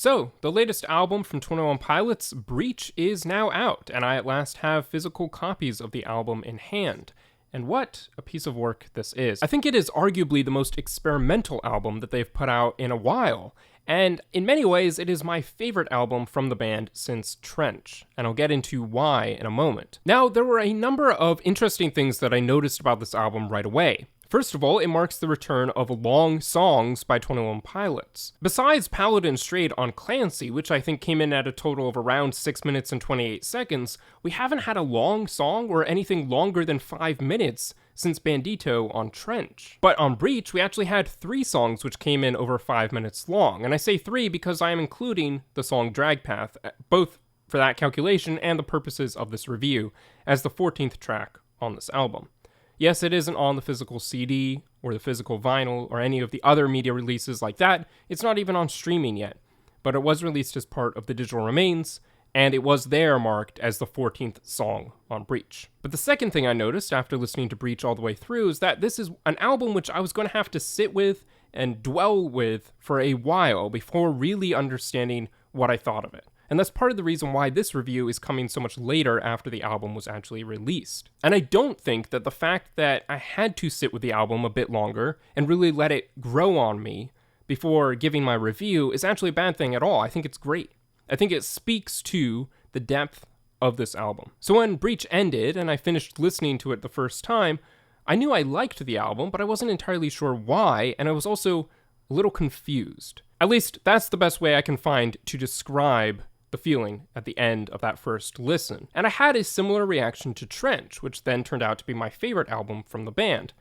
So, the latest album from 21 Pilots, Breach, is now out, and I at last have physical copies of the album in hand. And what a piece of work this is. I think it is arguably the most experimental album that they've put out in a while, and in many ways it is my favorite album from the band since Trench, and I'll get into why in a moment. Now, there were a number of interesting things that I noticed about this album right away. First of all, it marks the return of long songs by 21 Pilots. Besides Paladin Strayed on Clancy, which I think came in at a total of around 6 minutes and 28 seconds, we haven't had a long song or anything longer than 5 minutes since Bandito on Trench. But on Breach, we actually had 3 songs which came in over 5 minutes long, and I say 3 because I am including the song Drag Path, both for that calculation and the purposes of this review, as the 14th track on this album. Yes, it isn't on the physical CD or the physical vinyl or any of the other media releases like that. It's not even on streaming yet, but it was released as part of the digital remains, and it was there marked as the 14th song on Breach. But the second thing I noticed after listening to Breach all the way through is that this is an album which I was going to have to sit with and dwell with for a while before really understanding what I thought of it. And that's part of the reason why this review is coming so much later after the album was actually released. And I don't think that the fact that I had to sit with the album a bit longer and really let it grow on me before giving my review is actually a bad thing at all. I think it's great. I think it speaks to the depth of this album. So when Breach ended and I finished listening to it the first time, I knew I liked the album, but I wasn't entirely sure why, and I was also a little confused. At least that's the best way I can find to describe the feeling at the end of that first listen. And I had a similar reaction to Trench, which then turned out to be my favorite album from the band,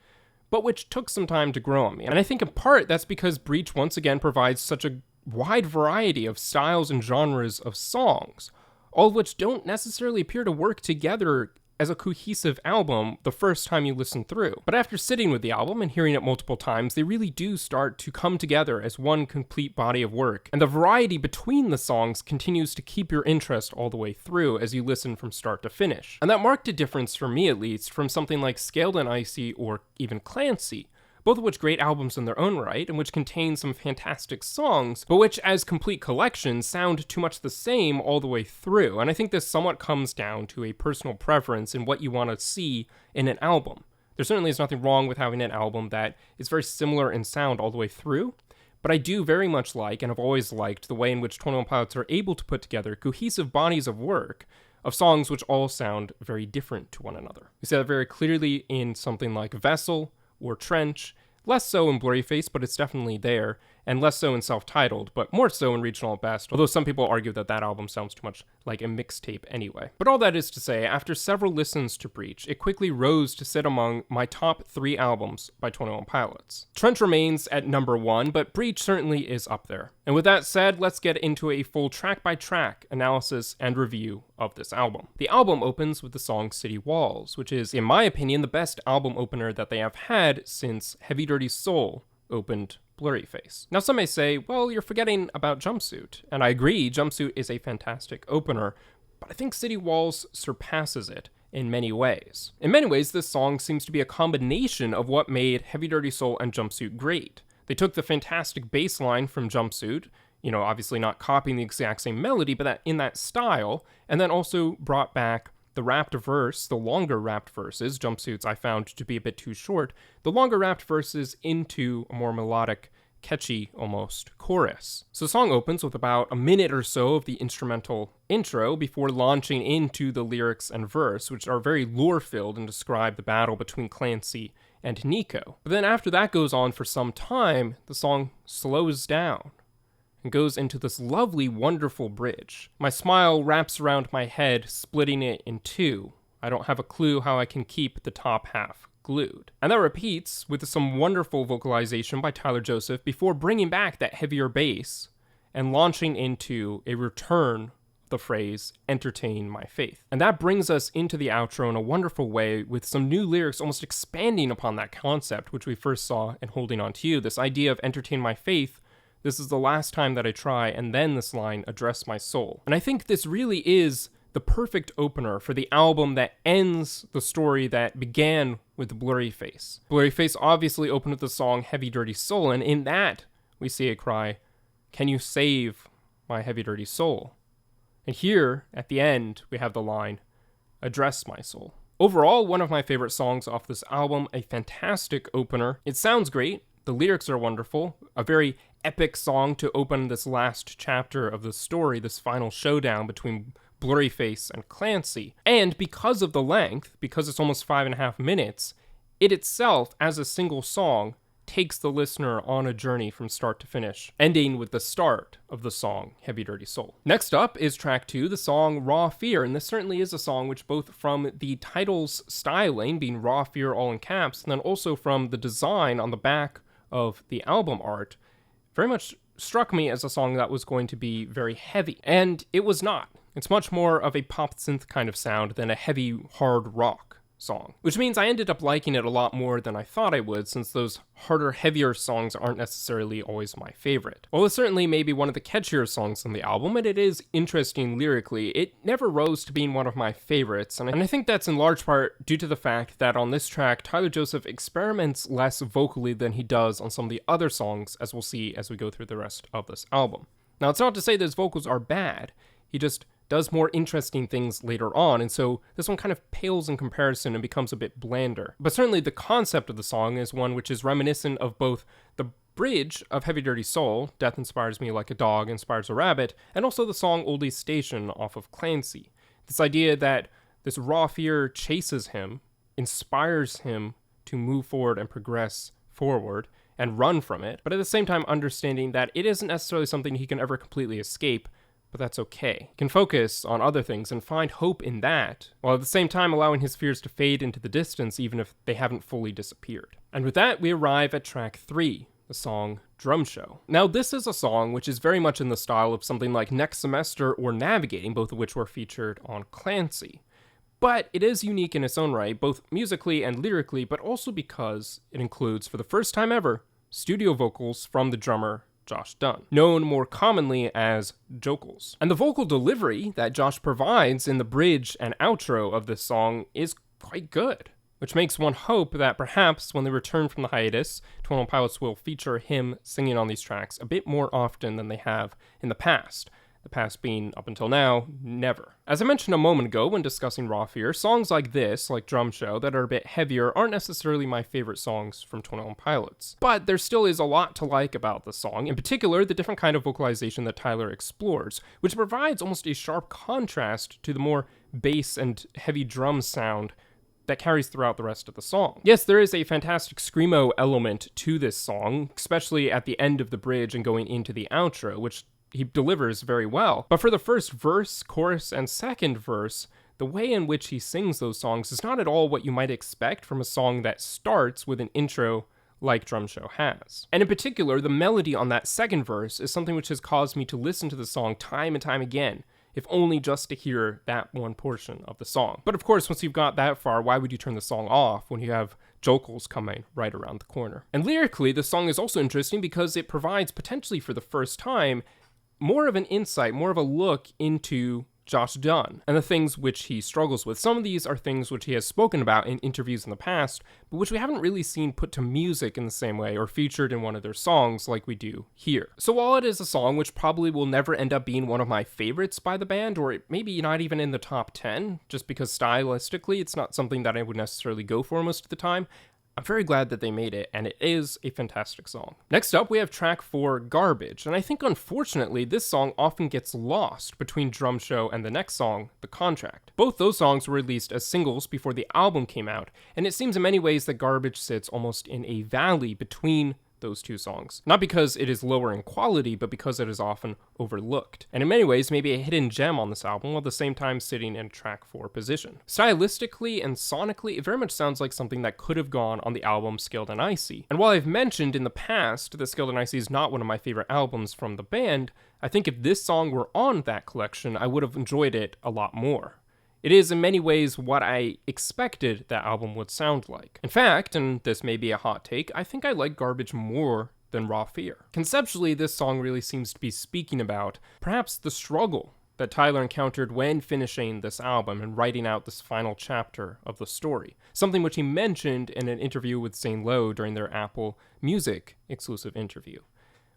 but which took some time to grow on me. And I think in part that's because Breach once again provides such a wide variety of styles and genres of songs, all of which don't necessarily appear to work together as a cohesive album the first time you listen through. But after sitting with the album and hearing it multiple times, they really do start to come together as one complete body of work. And the variety between the songs continues to keep your interest all the way through as you listen from start to finish. And that marked a difference for me, at least, from something like Scaled and Icy or even Clancy, both of which great albums in their own right, and which contain some fantastic songs, but which as complete collections sound too much the same all the way through. And I think this somewhat comes down to a personal preference in what you want to see in an album. There certainly is nothing wrong with having an album that is very similar in sound all the way through, but I do very much like, and have always liked, the way in which 21 Pilots are able to put together cohesive bodies of work of songs which all sound very different to one another. We see that very clearly in something like Vessel, or Trench, less so in Blurryface, but it's definitely there, and less so in Self-Titled, but more so in Regional at Best, although some people argue that that album sounds too much like a mixtape anyway. But all that is to say, after several listens to Breach, it quickly rose to sit among my top 3 albums by 21 Pilots. Trench remains at number 1, but Breach certainly is up there. And with that said, let's get into a full track-by-track analysis and review of this album. The album opens with the song City Walls, which is, in my opinion, the best album opener that they have had since Heavy Dirty Soul opened Blurryface. Now some may say, well, you're forgetting about Jumpsuit, and I agree, Jumpsuit is a fantastic opener, but I think City Walls surpasses it in many ways. In many ways, this song seems to be a combination of what made Heavy Dirty Soul and Jumpsuit great. They took the fantastic bass line from Jumpsuit, obviously not copying the exact same melody, but in that style, and then also brought back the rapped verse, the longer rapped verses, Jumpsuits I found to be a bit too short, the longer rapped verses into a more melodic, catchy, almost, chorus. So the song opens with about a minute or so of the instrumental intro before launching into the lyrics and verse, which are very lore-filled and describe the battle between Clancy and Nico. But then after that goes on for some time, the song slows down and goes into this lovely, wonderful bridge. My smile wraps around my head, splitting it in 2. I don't have a clue how I can keep the top half glued. And that repeats with some wonderful vocalization by Tyler Joseph before bringing back that heavier bass and launching into a return of the phrase, entertain my faith. And that brings us into the outro in a wonderful way with some new lyrics almost expanding upon that concept, which we first saw in Holding On To You, this idea of entertain my faith. This is the last time that I try, and then this line, address my soul. And I think this really is the perfect opener for the album that ends the story that began with Blurryface. Blurryface obviously opened with the song Heavy Dirty Soul, and in that, we see a cry, can you save my heavy dirty soul. And here, at the end, we have the line, address my soul. Overall, one of my favorite songs off this album, a fantastic opener. It sounds great, the lyrics are wonderful, a very epic song to open this last chapter of the story, this final showdown between Blurryface and Clancy. And because of the length, because it's almost 5.5 minutes, it itself, as a single song, takes the listener on a journey from start to finish, ending with the start of the song, Heavy Dirty Soul. Next up is track 2, the song RAWFEAR, and this certainly is a song which both from the title's styling, being RAWFEAR all in caps, and then also from the design on the back of the album art, very much struck me as a song that was going to be very heavy, and it was not. It's much more of a pop synth kind of sound than a heavy, hard rock song, which means I ended up liking it a lot more than I thought I would, since those harder, heavier songs aren't necessarily always my favorite. While it's certainly maybe one of the catchier songs on the album, and it is interesting lyrically, it never rose to being one of my favorites, and I think that's in large part due to the fact that on this track, Tyler Joseph experiments less vocally than he does on some of the other songs, as we'll see as we go through the rest of this album. Now, it's not to say that his vocals are bad, he just does more interesting things later on, and so this one kind of pales in comparison and becomes a bit blander. But certainly the concept of the song is one which is reminiscent of both the bridge of Heavy Dirty Soul, Death Inspires Me Like a Dog Inspires a Rabbit, and also the song Oldie Station off of Clancy. This idea that this RAWFEAR chases him, inspires him to move forward and progress forward, and run from it, but at the same time understanding that it isn't necessarily something he can ever completely escape, but that's okay. He can focus on other things and find hope in that, while at the same time allowing his fears to fade into the distance even if they haven't fully disappeared. And with that, we arrive at track 3, the song Drum Show. Now, this is a song which is very much in the style of something like Next Semester or Navigating, both of which were featured on Clancy. But it is unique in its own right, both musically and lyrically, but also because it includes, for the first time ever, studio vocals from the drummer Josh Dun, known more commonly as Jokels. And the vocal delivery that Josh provides in the bridge and outro of this song is quite good, which makes one hope that perhaps when they return from the hiatus, 21 Pilots will feature him singing on these tracks a bit more often than they have in the past. The past being, up until now, never. As I mentioned a moment ago when discussing RAWFEAR, songs like this, like Drum Show, that are a bit heavier, aren't necessarily my favorite songs from 21 Pilots. But there still is a lot to like about the song, in particular the different kind of vocalization that Tyler explores, which provides almost a sharp contrast to the more bass and heavy drum sound that carries throughout the rest of the song. Yes, there is a fantastic screamo element to this song, especially at the end of the bridge and going into the outro, which he delivers very well. But for the first verse, chorus, and second verse, the way in which he sings those songs is not at all what you might expect from a song that starts with an intro like Drum Show has. And in particular, the melody on that second verse is something which has caused me to listen to the song time and time again, if only just to hear that one portion of the song. But of course, once you've got that far, why would you turn the song off when you have Jokels coming right around the corner? And lyrically, the song is also interesting because it provides, potentially for the first time, more of an insight, more of a look into Josh Dun and the things which he struggles with. Some of these are things which he has spoken about in interviews in the past, but which we haven't really seen put to music in the same way or featured in one of their songs like we do here. So while it is a song which probably will never end up being one of my favorites by the band, or maybe not even in the top 10, just because stylistically it's not something that I would necessarily go for most of the time, I'm very glad that they made it, and it is a fantastic song. Next up, we have track 4, Garbage, and I think unfortunately this song often gets lost between Drum Show and the next song, The Contract. Both those songs were released as singles before the album came out, and it seems in many ways that Garbage sits almost in a valley between those two songs. Not because it is lower in quality, but because it is often overlooked. And in many ways, maybe a hidden gem on this album, while at the same time sitting in track 4 position. Stylistically and sonically, it very much sounds like something that could have gone on the album Skilled and Icy. And while I've mentioned in the past that Skilled and Icy is not one of my favorite albums from the band, I think if this song were on that collection, I would have enjoyed it a lot more. It is in many ways what I expected that album would sound like. In fact, and this may be a hot take, I think I like Garbage more than RAWFEAR. Conceptually, this song really seems to be speaking about perhaps the struggle that Tyler encountered when finishing this album and writing out this final chapter of the story. Something which he mentioned in an interview with Zane Lowe during their Apple Music exclusive interview.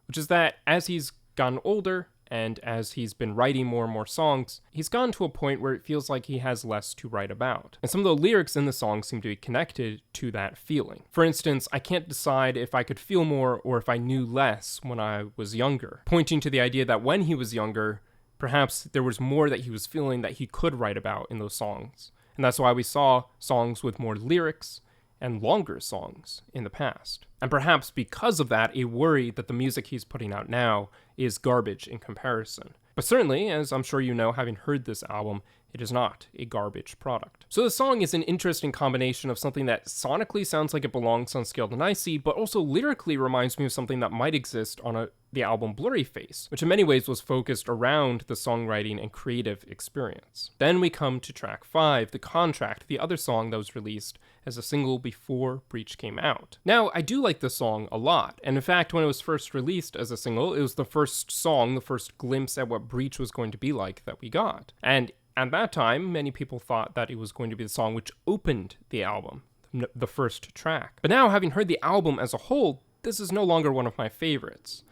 Which is that as he's gotten older and as he's been writing more and more songs, he's gotten to a point where it feels like he has less to write about. And some of the lyrics in the song seem to be connected to that feeling. For instance, I can't decide if I could feel more or if I knew less when I was younger, pointing to the idea that when he was younger, perhaps there was more that he was feeling that he could write about in those songs. And that's why we saw songs with more lyrics and longer songs in the past. And perhaps because of that, a worry that the music he's putting out now is garbage in comparison. But certainly, as I'm sure you know, having heard this album, it is not a garbage product. So the song is an interesting combination of something that sonically sounds like it belongs on Scaled and Icy, but also lyrically reminds me of something that might exist on the album Blurry Face, which in many ways was focused around the songwriting and creative experience. Then we come to track 5, The Contract, the other song that was released as a single before Breach came out. Now, I do like this song a lot, and in fact, when it was first released as a single, it was the first song, the first glimpse at what Breach was going to be like that we got. And at that time, many people thought that it was going to be the song which opened the album, the first track. But now, having heard the album as a whole, this is no longer one of my favorites.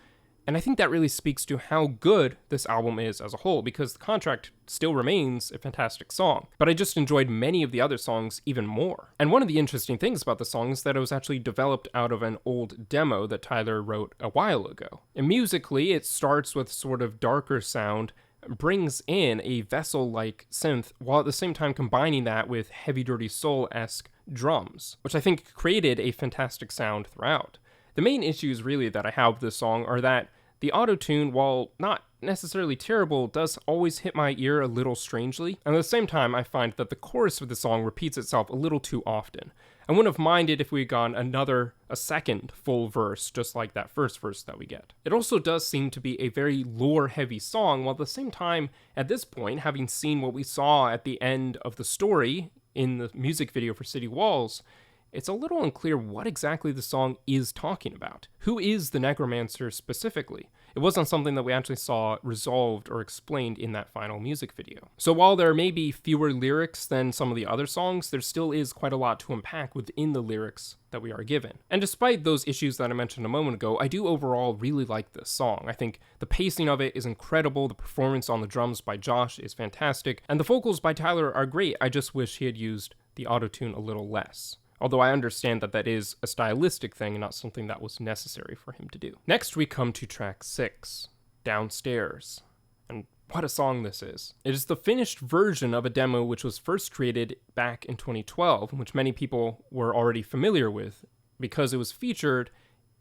And I think that really speaks to how good this album is as a whole, because The Contract still remains a fantastic song. But I just enjoyed many of the other songs even more. And one of the interesting things about the song is that it was actually developed out of an old demo that Tyler wrote a while ago. And musically, it starts with sort of darker sound, brings in a Vessel-like synth, while at the same time combining that with Heavy Dirty Soul-esque drums, which I think created a fantastic sound throughout. The main issues really that I have with this song are that the auto-tune, while not necessarily terrible, does always hit my ear a little strangely, and at the same time I find that the chorus of the song repeats itself a little too often. I wouldn't have minded if we had gotten a second full verse, just like that first verse that we get. It also does seem to be a very lore-heavy song, while at the same time, at this point, having seen what we saw at the end of the story in the music video for City Walls, it's a little unclear what exactly the song is talking about. Who is the necromancer specifically? It wasn't something that we actually saw resolved or explained in that final music video. So while there may be fewer lyrics than some of the other songs, there still is quite a lot to unpack within the lyrics that we are given. And despite those issues that I mentioned a moment ago, I do overall really like this song. I think the pacing of it is incredible, the performance on the drums by Josh is fantastic, and the vocals by Tyler are great. I just wish he had used the autotune a little less. Although I understand that that is a stylistic thing and not something that was necessary for him to do. Next we come to track 6, Downstairs. And what a song this is. It is the finished version of a demo which was first created back in 2012, which many people were already familiar with because it was featured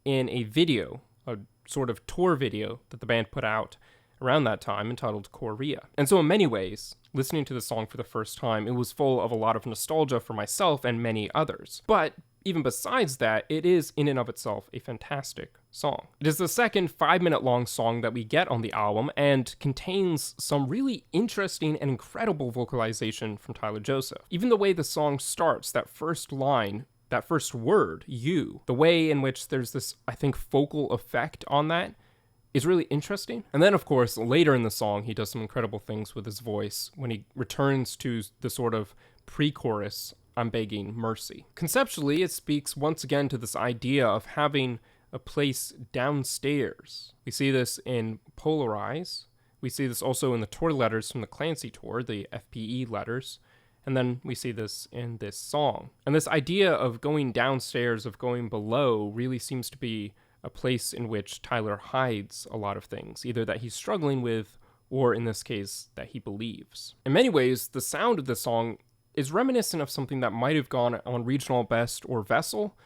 in a video, a sort of tour video that the band put out around that time entitled Korea. And so in many ways, listening to the song for the first time, it was full of a lot of nostalgia for myself and many others. But even besides that, it is in and of itself a fantastic song. It is the second 5-minute long song that we get on the album and contains some really interesting and incredible vocalization from Tyler Joseph. Even the way the song starts, that first line, that first word, you, the way in which there's this, I think, focal effect on that is really interesting. And then, of course, later in the song, he does some incredible things with his voice when he returns to the sort of pre-chorus, I'm begging mercy. Conceptually, it speaks once again to this idea of having a place downstairs. We see this in Polarize. We see this also in the tour letters from the Clancy tour, the FPE letters. And then we see this in this song. And this idea of going downstairs, of going below, really seems to be a place in which Tyler hides a lot of things, either that he's struggling with, or in this case, that he believes. In many ways, the sound of the song is reminiscent of something that might have gone on Regional Best or Vessel,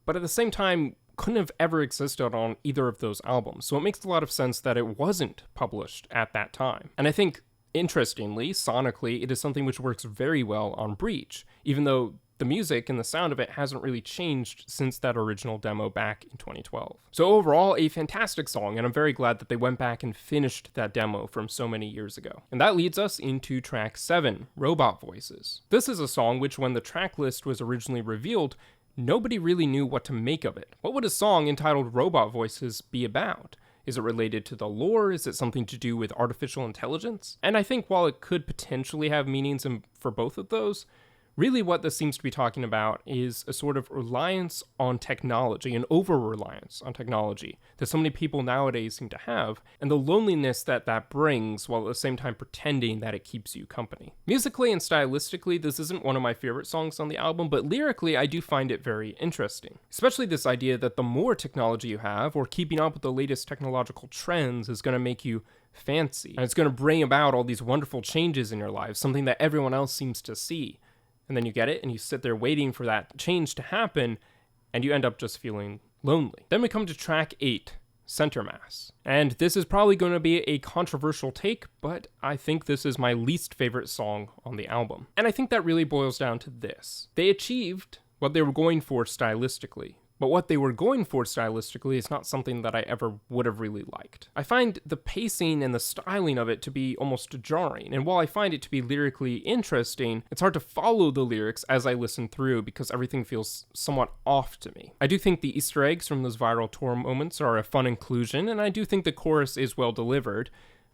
but at the same time, couldn't have ever existed on either of those albums. So it makes a lot of sense that it wasn't published at that time. And I think, interestingly, sonically, it is something which works very well on Breach, even though the music and the sound of it hasn't really changed since that original demo back in 2012. So overall, a fantastic song, and I'm very glad that they went back and finished that demo from so many years ago. And that leads us into track 7, Robot Voices. This is a song which, when the track list was originally revealed, nobody really knew what to make of it. What would a song entitled Robot Voices be about? Is it related to the lore? Is it something to do with artificial intelligence? And I think while it could potentially have meanings for both of those, Really what this seems to be talking about is a sort of reliance on technology, an over-reliance on technology that so many people nowadays seem to have, and the loneliness that brings while at the same time pretending that it keeps you company. Musically and stylistically, this isn't one of my favorite songs on the album, but lyrically I do find it very interesting. Especially this idea that the more technology you have, or keeping up with the latest technological trends, is going to make you fancy, and it's going to bring about all these wonderful changes in your life, something that everyone else seems to see. And then you get it, and you sit there waiting for that change to happen, and you end up just feeling lonely. Then we come to track 8, Center Mass. And this is probably going to be a controversial take, but I think this is my least favorite song on the album. And I think that really boils down to this. They achieved what they were going for stylistically, but what they were going for stylistically is not something that I ever would have really liked. I find the pacing and the styling of it to be almost jarring, and while I find it to be lyrically interesting, it's hard to follow the lyrics as I listen through because everything feels somewhat off to me. I do think the Easter eggs from those viral tour moments are a fun inclusion, and I do think the chorus is well delivered,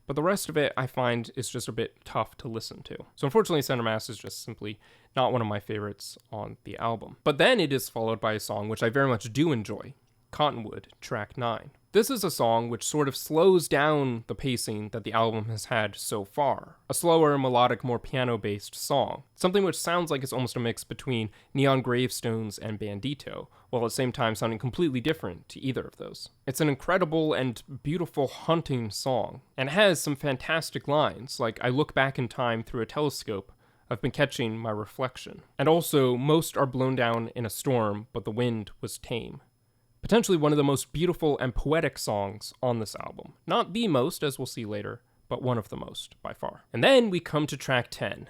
but the rest of it I find is just a bit tough to listen to. So unfortunately, Center Mass is just simply not one of my favorites on the album. But then it is followed by a song which I very much do enjoy, Cottonwood, track 9. This is a song which sort of slows down the pacing that the album has had so far. A slower, melodic, more piano-based song. Something which sounds like it's almost a mix between Neon Gravestones and Bandito, while at the same time sounding completely different to either of those. It's an incredible and beautiful haunting song, and has some fantastic lines, like "I look back in time through a telescope, I've been catching my reflection." And also, "Most are blown down in a storm, but the wind was tame." Potentially one of the most beautiful and poetic songs on this album. Not the most, as we'll see later, but one of the most, by far. And then we come to track 10,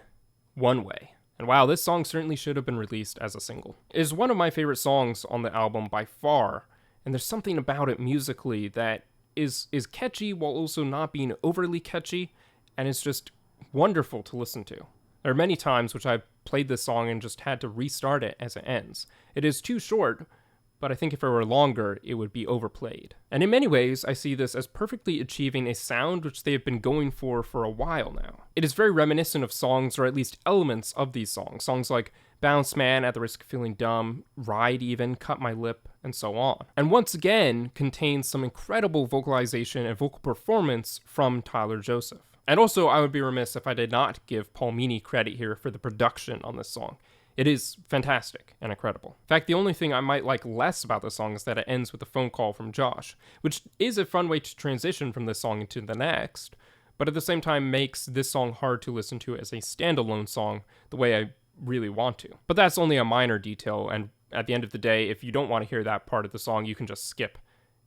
One Way. And wow, this song certainly should have been released as a single. It is one of my favorite songs on the album by far, and there's something about it musically that is catchy while also not being overly catchy, and it's just wonderful to listen to. There are many times which I've played this song and just had to restart it as it ends. It is too short, but I think if it were longer, it would be overplayed. And in many ways, I see this as perfectly achieving a sound which they have been going for a while now. It is very reminiscent of songs, or at least elements of these songs. Songs like Bounce Man, At the Risk of Feeling Dumb, Ride even, Cut My Lip, and so on. And once again, contains some incredible vocalization and vocal performance from Tyler Joseph. And also, I would be remiss if I did not give Paul Meany credit here for the production on this song. It is fantastic and incredible. In fact, the only thing I might like less about this song is that it ends with a phone call from Josh, which is a fun way to transition from this song into the next, but at the same time makes this song hard to listen to as a standalone song the way I really want to. But that's only a minor detail, and at the end of the day, if you don't want to hear that part of the song, you can just skip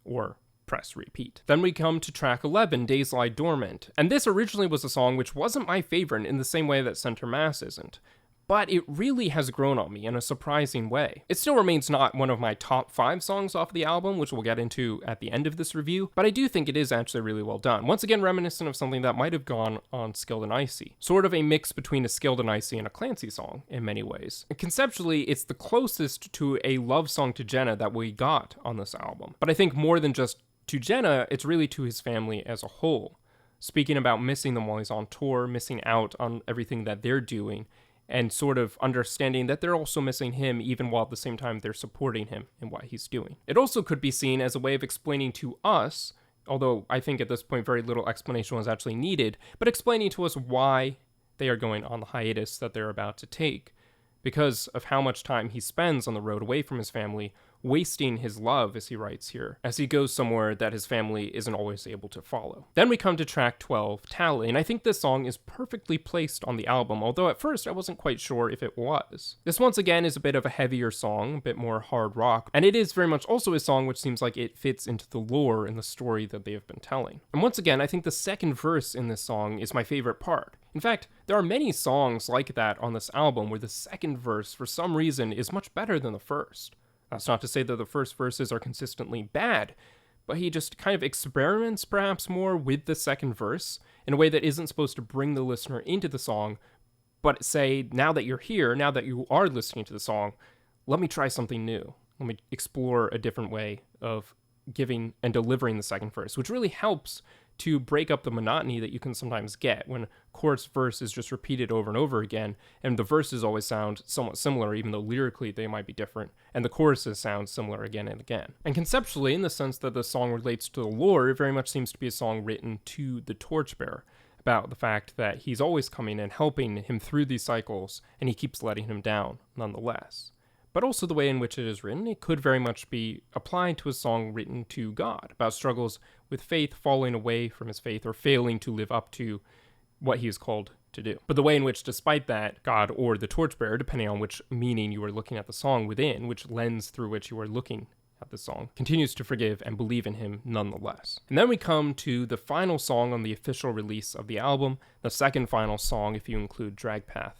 or press repeat. Then we come to track 11, Days Lie Dormant, and this originally was a song which wasn't my favorite in the same way that Center Mass isn't. But it really has grown on me in a surprising way. It still remains not one of my top 5 songs off the album, which we'll get into at the end of this review, but I do think it is actually really well done. Once again, reminiscent of something that might have gone on Skilled and Icy. Sort of a mix between a Skilled and Icy and a Clancy song, in many ways. And conceptually, it's the closest to a love song to Jenna that we got on this album. But I think more than just to Jenna, it's really to his family as a whole. Speaking about missing them while he's on tour, missing out on everything that they're doing, and sort of understanding that they're also missing him even while at the same time they're supporting him in what he's doing. It also could be seen as a way of explaining to us, although I think at this point very little explanation was actually needed, but explaining to us why they are going on the hiatus that they're about to take, because of how much time he spends on the road away from his family, wasting his love, as he writes here, as he goes somewhere that his family isn't always able to follow. Then we come to track 12, Tally, and I think this song is perfectly placed on the album, although at first I wasn't quite sure if it was. This once again is a bit of a heavier song, a bit more hard rock, and it is very much also a song which seems like it fits into the lore and the story that they have been telling. And once again, I think the second verse in this song is my favorite part. In fact, there are many songs like that on this album where the second verse, for some reason, is much better than the first. That's not to say that the first verses are consistently bad, but he just kind of experiments perhaps more with the second verse in a way that isn't supposed to bring the listener into the song, but say, now that you're here, now that you are listening to the song, let me try something new. Let me explore a different way of giving and delivering the second verse, which really helps to break up the monotony that you can sometimes get when chorus verse is just repeated over and over again, and the verses always sound somewhat similar, even though lyrically they might be different, and the choruses sound similar again and again. And conceptually, in the sense that the song relates to the lore, it very much seems to be a song written to the torchbearer, about the fact that he's always coming and helping him through these cycles, and he keeps letting him down nonetheless. But also the way in which it is written, it could very much be applied to a song written to God, about struggles with faith, falling away from his faith, or failing to live up to what he is called to do. But the way in which, despite that, God or the torchbearer, depending on which meaning you are looking at the song within, which lens through which you are looking at the song, continues to forgive and believe in him nonetheless. And then we come to the final song on the official release of the album, the second final song if you include Dragpath,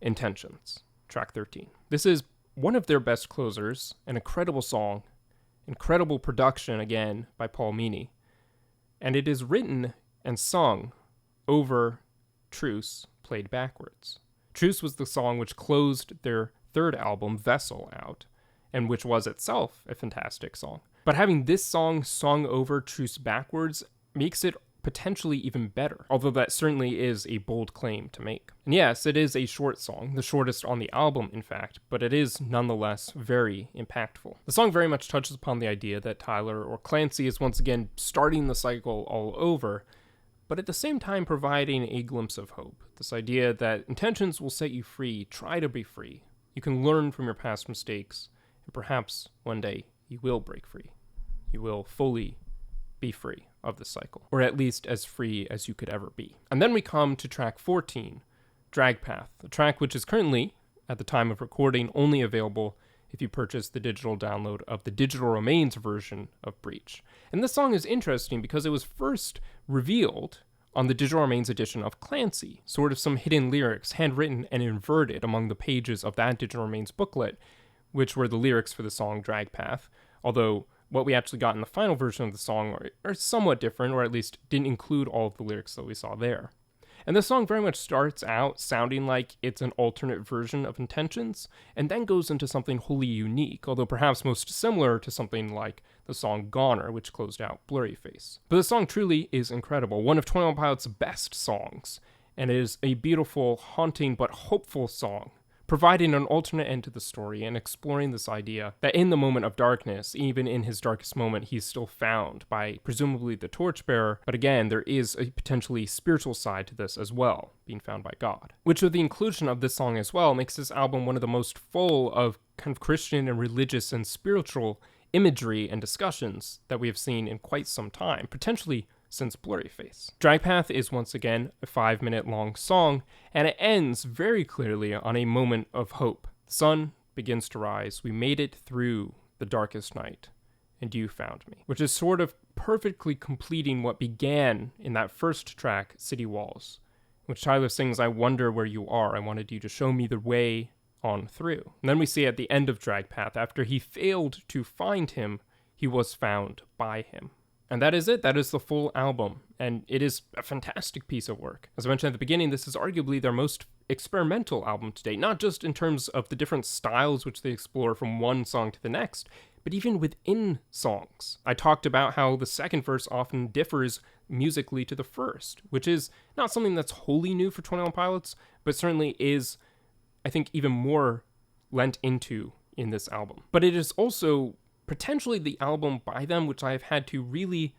Intentions, track 13. This is one of their best closers, an incredible song, incredible production again by Paul Meany, and it is written and sung over Truce played backwards. Truce was the song which closed their third album, Vessel, out, and which was itself a fantastic song. But having this song sung over Truce backwards makes it potentially even better, although that certainly is a bold claim to make. And yes, it is a short song, the shortest on the album, in fact, but it is nonetheless very impactful. The song very much touches upon the idea that Tyler or Clancy is once again starting the cycle all over, but at the same time providing a glimpse of hope. This idea that intentions will set you free, try to be free. You can learn from your past mistakes, and perhaps one day you will break free. You will fully be free of the cycle, or at least as free as you could ever be. And then we come to track 14, Dragpath, a track which is currently, at the time of recording, only available if you purchase the digital download of the Digital Remains version of Breach. And this song is interesting because it was first revealed on the Digital Remains edition of Clancy, sort of some hidden lyrics, handwritten and inverted among the pages of that Digital Remains booklet, which were the lyrics for the song Dragpath, although what we actually got in the final version of the song are somewhat different, or at least didn't include all of the lyrics that we saw there. And the song very much starts out sounding like it's an alternate version of Intentions, and then goes into something wholly unique, although perhaps most similar to something like the song Goner, which closed out Blurry Face. But the song truly is incredible, one of 21 Pilots' best songs, and it is a beautiful, haunting, but hopeful song, providing an alternate end to the story and exploring this idea that in the moment of darkness, even in his darkest moment, he's still found by presumably the torchbearer. But again, there is a potentially spiritual side to this as well, being found by God. Which with the inclusion of this song as well makes this album one of the most full of kind of Christian and religious and spiritual imagery and discussions that we have seen in quite some time, potentially since Blurry Face. Dragpath is once again a 5-minute long song, and it ends very clearly on a moment of hope. The sun begins to rise. We made it through the darkest night, and you found me. Which is sort of perfectly completing what began in that first track, City Walls, which Tyler sings, "I wonder where you are. I wanted you to show me the way on through." And then we see at the end of Dragpath, after he failed to find him, he was found by him. And that is it. That is the full album. And it is a fantastic piece of work. As I mentioned at the beginning, this is arguably their most experimental album to date, not just in terms of the different styles which they explore from one song to the next, but even within songs. I talked about how the second verse often differs musically to the first, which is not something that's wholly new for 21 Pilots, but certainly is, I think, even more lent into in this album. But it is also potentially the album by them which I have had to really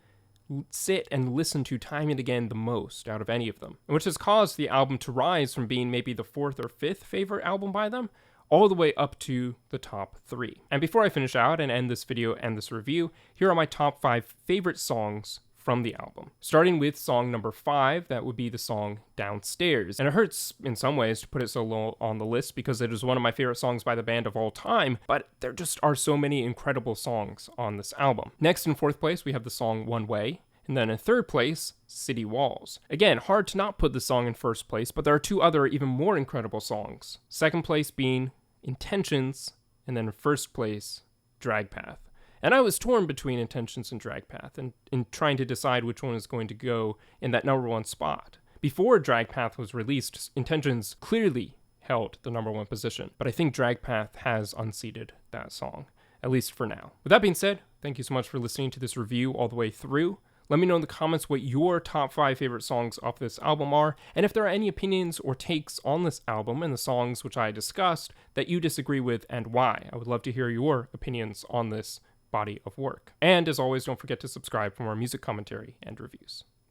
sit and listen to time and again the most out of any of them, and which has caused the album to rise from being maybe the 4th or 5th favorite album by them, all the way up to the top 3. And before I finish out and end this video and this review, here are my top 5 favorite songs from the album. Starting with song number 5, that would be the song Downstairs. And it hurts in some ways to put it so low on the list because it is one of my favorite songs by the band of all time, but there just are so many incredible songs on this album. Next, in 4th place, we have the song One Way. And then in 3rd place, City Walls. Again, hard to not put the song in 1st place, but there are 2 other even more incredible songs. 2nd place being Intentions, and then in 1st place, Dragpath. And I was torn between Intentions and Dragpath, and in trying to decide which one is going to go in that number 1 spot. Before Dragpath was released, Intentions clearly held the number 1 position, but I think Dragpath has unseated that song, at least for now. With that being said, thank you so much for listening to this review all the way through. Let me know in the comments what your top 5 favorite songs off this album are, and if there are any opinions or takes on this album and the songs which I discussed that you disagree with and why. I would love to hear your opinions on this body of work. And as always, don't forget to subscribe for more music commentary and reviews.